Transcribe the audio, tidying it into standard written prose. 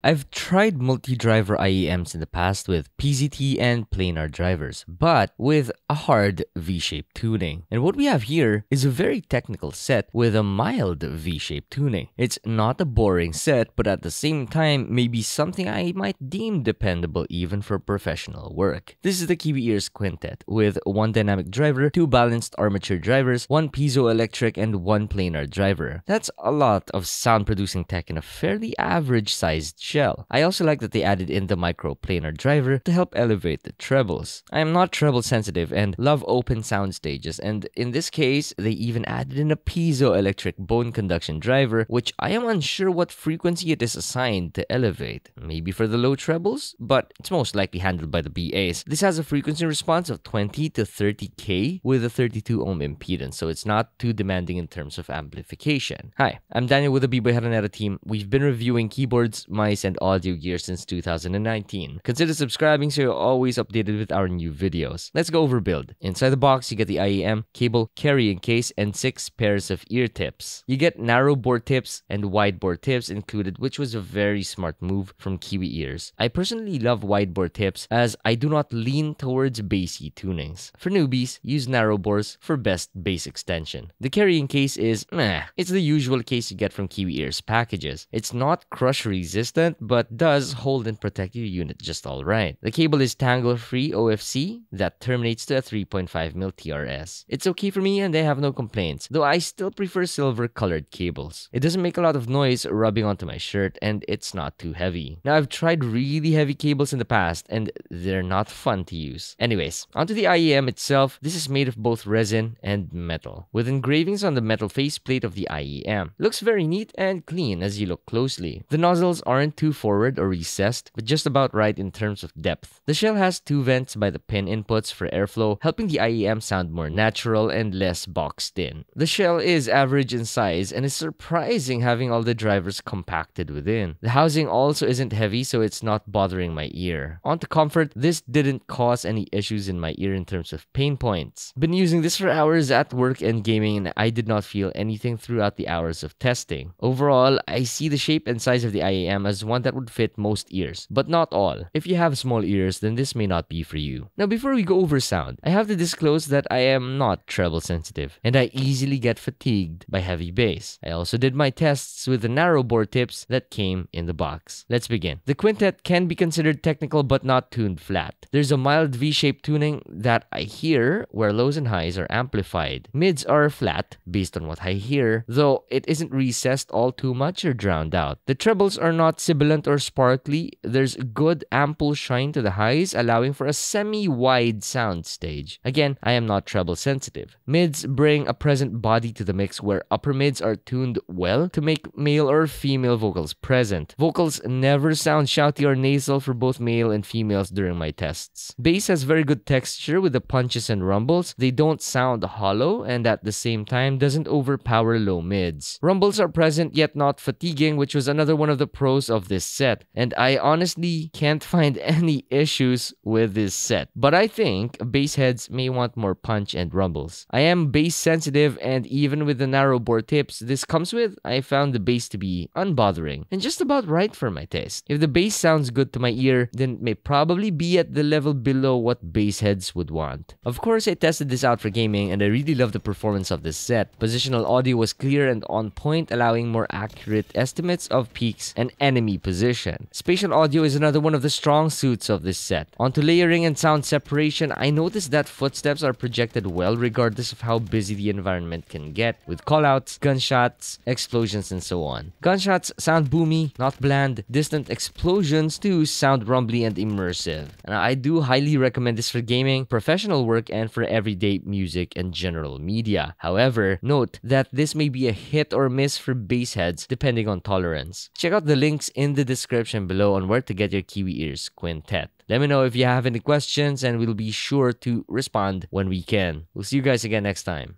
I've tried multi-driver IEMs in the past with PZT and Planar drivers, but with a hard V-shaped tuning. And what we have here is a very technical set with a mild V-shaped tuning. It's not a boring set, but at the same time, maybe something I might deem dependable even for professional work. This is the Kiwi Ears Quintet with one dynamic driver, two balanced armature drivers, one piezoelectric, and one planar driver. That's a lot of sound-producing tech in a fairly average-sized shell. I also like that they added in the micro-planar driver to help elevate the trebles. I am not treble sensitive and love open sound stages, and in this case, they even added in a piezoelectric bone conduction driver, which I am unsure what frequency it is assigned to elevate. Maybe for the low trebles, but it's most likely handled by the BAs. This has a frequency response of 20 to 30K with a 32 ohm impedance, so it's not too demanding in terms of amplification. Hi, I'm Daniel with the Biboyharanero team. We've been reviewing keyboards, mice, and audio gear since 2019. Consider subscribing so you're always updated with our new videos. Let's go over build. Inside the box, you get the IEM, cable, carrying case, and 6 pairs of ear tips. You get narrow bore tips and wide bore tips included, which was a very smart move from Kiwi Ears. I personally love wide bore tips as I do not lean towards bassy tunings. For newbies, use narrow bores for best bass extension. The carrying case is meh. It's the usual case you get from Kiwi Ears packages. It's not crush resistant, but does hold and protect your unit just alright. The cable is tangle-free OFC that terminates to a 3.5mm TRS. It's okay for me and I have no complaints, though I still prefer silver-colored cables. It doesn't make a lot of noise rubbing onto my shirt and it's not too heavy. Now, I've tried really heavy cables in the past and they're not fun to use. Anyways, onto the IEM itself. This is made of both resin and metal, with engravings on the metal faceplate of the IEM. Looks very neat and clean as you look closely. The nozzles aren't too forward or recessed, but just about right in terms of depth. The shell has 2 vents by the pin inputs for airflow, helping the IEM sound more natural and less boxed in. The shell is average in size and is surprising having all the drivers compacted within. The housing also isn't heavy, so it's not bothering my ear. On to comfort, this didn't cause any issues in my ear in terms of pain points. Been using this for hours at work and gaming and I did not feel anything throughout the hours of testing. Overall, I see the shape and size of the IEM as one that would fit most ears, but not all. If you have small ears, then this may not be for you. Now, before we go over sound, I have to disclose that I am not treble sensitive, and I easily get fatigued by heavy bass. I also did my tests with the narrow bore tips that came in the box. Let's begin. The Quintet can be considered technical but not tuned flat. There's a mild V-shaped tuning that I hear where lows and highs are amplified. Mids are flat based on what I hear, though it isn't recessed all too much or drowned out. The trebles are not sibilant or sparkly. There's good ample shine to the highs, allowing for a semi-wide sound stage. Again, I am not treble sensitive. Mids bring a present body to the mix where upper mids are tuned well to make male or female vocals present. Vocals never sound shouty or nasal for both male and females during my tests. Bass has very good texture with the punches and rumbles. They don't sound hollow and at the same time doesn't overpower low mids. Rumbles are present yet not fatiguing, which was another one of the pros of this set, and I honestly can't find any issues with this set. But I think bass heads may want more punch and rumbles. I am bass sensitive, and even with the narrow bore tips this comes with, I found the bass to be unbothering and just about right for my taste. If the bass sounds good to my ear, then it may probably be at the level below what bass heads would want. Of course, I tested this out for gaming and I really love the performance of this set. Positional audio was clear and on point, allowing more accurate estimates of peaks and enemy position. Spatial audio is another one of the strong suits of this set. Onto layering and sound separation, I noticed that footsteps are projected well regardless of how busy the environment can get, with callouts, gunshots, explosions, and so on. Gunshots sound boomy, not bland. Distant explosions too sound rumbly and immersive. And I do highly recommend this for gaming, professional work, and for everyday music and general media. However, note that this may be a hit or miss for bass heads depending on tolerance. Check out the links in the description below on where to get your Kiwi Ears Quintet. Let me know if you have any questions and we'll be sure to respond when we can. We'll see you guys again next time.